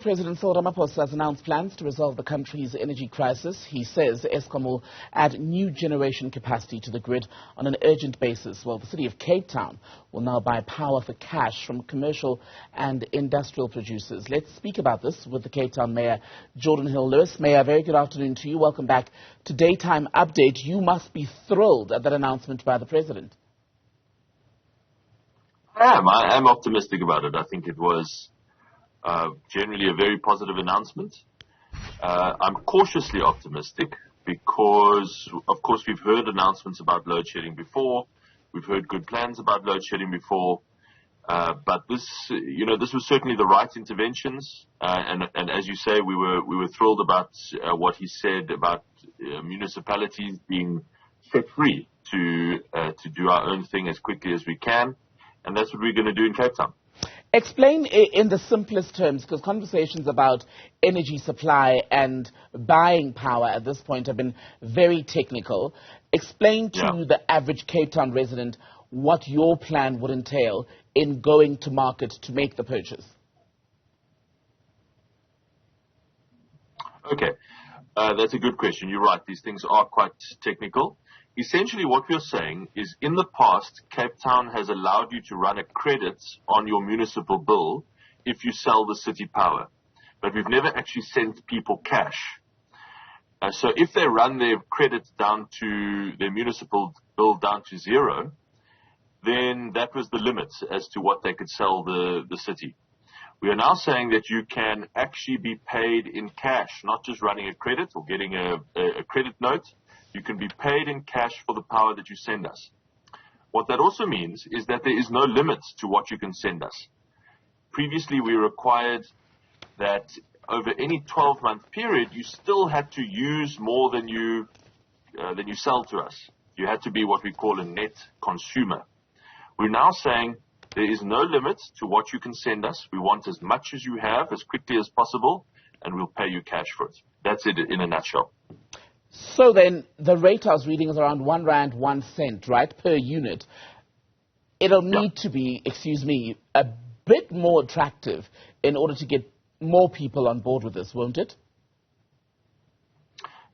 President Cyril Ramaphosa has announced plans to resolve the country's energy crisis. He says Eskom will add new generation capacity to the grid on an urgent basis, while the city of Cape Town will now buy power for cash from commercial and industrial producers. Let's speak about this with the Cape Town Mayor, Geordin Lewis. Mayor, very good afternoon to you. Welcome back to Daytime Update. You must be thrilled at that announcement by the President. I am optimistic about it. I think it was generally a very positive announcement. I'm cautiously optimistic because, of course, we've heard announcements about load shedding before. We've heard good plans about load shedding before. But this was certainly the right interventions. And as you say, we were thrilled about what he said about municipalities being set free to do our own thing as quickly as we can. And that's what we're going to do in Cape Town. Explain in the simplest terms, because conversations about energy supply and buying power at this point have been very technical. Explain to the average Cape Town resident what your plan would entail in going to market to make the purchase. Okay, that's a good question. You're right. These things are quite technical. Essentially, what we're saying is in the past, Cape Town has allowed you to run a credit on your municipal bill if you sell the city power. But we've never actually sent people cash. So if they run their credits down to their municipal bill down to zero, then that was the limit as to what they could sell the city. We are now saying that you can actually be paid in cash, not just running a credit or getting a credit note. You can be paid in cash for the power that you send us. What that also means is that there is no limit to what you can send us. Previously, we required that over any 12-month period, you still had to use more than you sell to us. You had to be what we call a net consumer. We're now saying there is no limit to what you can send us. We want as much as you have, as quickly as possible, and we'll pay you cash for it. That's it in a nutshell. So then, the rate I was reading is around R1.01, right, per unit. It'll need to be, a bit more attractive in order to get more people on board with this, won't it?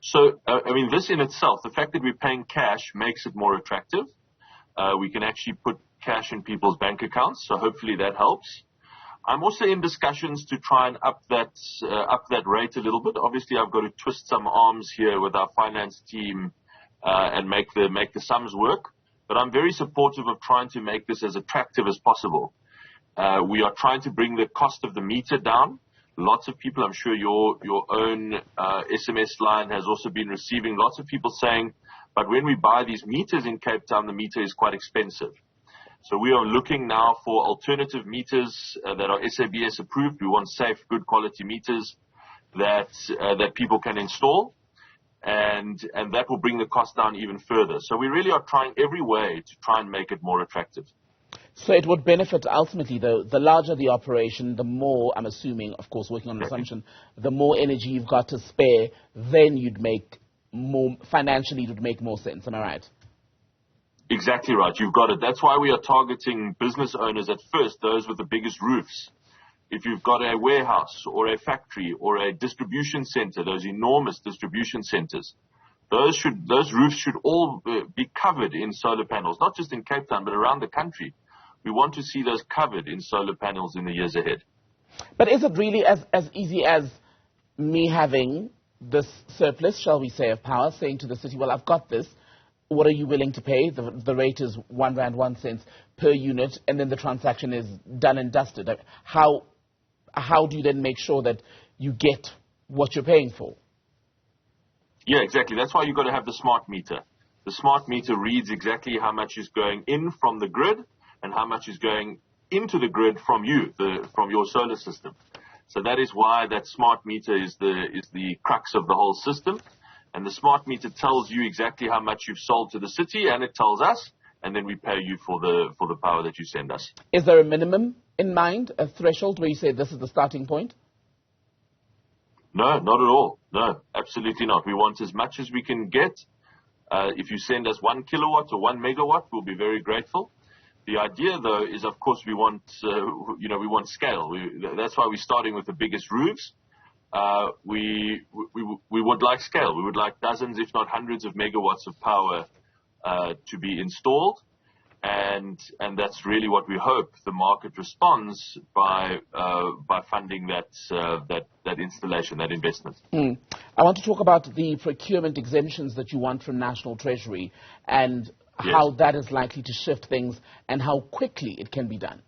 So, this in itself, the fact that we're paying cash makes it more attractive. We can actually put cash in people's bank accounts, so hopefully that helps. I'm also in discussions to try and up that rate a little bit. Obviously, I've got to twist some arms here with our finance team and make the sums work. But I'm very supportive of trying to make this as attractive as possible. We are trying to bring the cost of the meter down. Lots of people, I'm sure your own SMS line has also been receiving lots of people saying, but when we buy these meters in Cape Town, the meter is quite expensive. So we are looking now for alternative meters that are SABS approved. We want safe, good quality meters that people can install, and that will bring the cost down even further. So we really are trying every way to try and make it more attractive. So it would benefit ultimately, though, the larger the operation, the more, I'm assuming, of course, working on an assumption, the more energy you've got to spare, then you'd make more, financially it would make more sense. Am I right? Exactly right. You've got it. That's why we are targeting business owners at first, those with the biggest roofs. If you've got a warehouse or a factory or a distribution center, those enormous distribution centers, those roofs should all be covered in solar panels, not just in Cape Town, but around the country. We want to see those covered in solar panels in the years ahead. But is it really as easy as me having this surplus, shall we say, of power, saying to the city, well, I've got this. What are you willing to pay? The rate is R1.01 per unit, and then the transaction is done and dusted. How do you then make sure that you get what you're paying for? Yeah, exactly. That's why you've got to have the smart meter. The smart meter reads exactly how much is going in from the grid and how much is going into the grid from you, from your solar system. So that is why that smart meter is the crux of the whole system. And the smart meter tells you exactly how much you've sold to the city, and it tells us, and then we pay you for the power that you send us. Is there a minimum in mind, a threshold where you say this is the starting point? No, not at all. No, absolutely not. We want as much as we can get. If you send us 1 kilowatt or 1 megawatt, we'll be very grateful. The idea, though, is of course we want scale. That's why we're starting with the biggest roofs. We would like scale. We would like dozens, if not hundreds, of megawatts of power to be installed, and that's really what we hope the market responds by funding that installation, that investment. I want to talk about the procurement exemptions that you want from National Treasury and how that is likely to shift things and how quickly it can be done.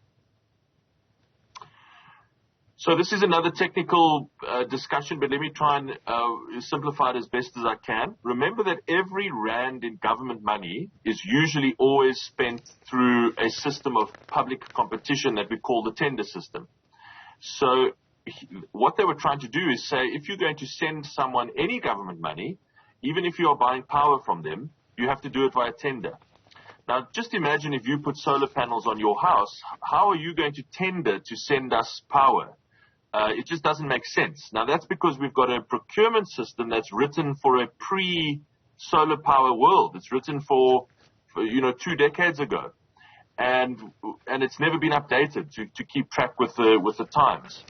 So this is another technical discussion, but let me try and simplify it as best as I can. Remember that every rand in government money is usually always spent through a system of public competition that we call the tender system. So what they were trying to do is say, if you're going to send someone any government money, even if you are buying power from them, you have to do it via tender. Now, just imagine if you put solar panels on your house, how are you going to tender to send us power? It just doesn't make sense. Now, that's because we've got a procurement system that's written for a pre-solar power world. It's written for 2 decades ago. And it's never been updated to keep track with the times.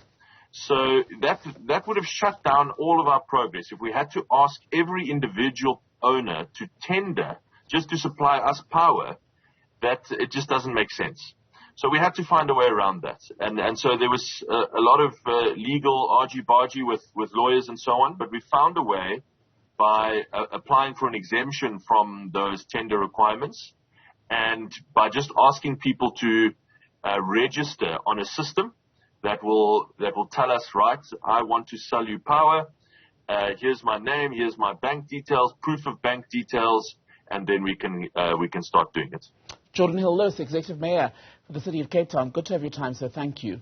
So that would have shut down all of our progress. If we had to ask every individual owner to tender just to supply us power, that it just doesn't make sense. So we had to find a way around that. And so there was a lot of legal argy-bargy with lawyers and so on, but we found a way by applying for an exemption from those tender requirements and by just asking people to register on a system that will tell us, right, I want to sell you power. Here's my name, here's my bank details, proof of bank details, and then we can start doing it. Geordin Hill-Lewis, Executive Mayor for the City of Cape Town. Good to have your time, sir. Thank you.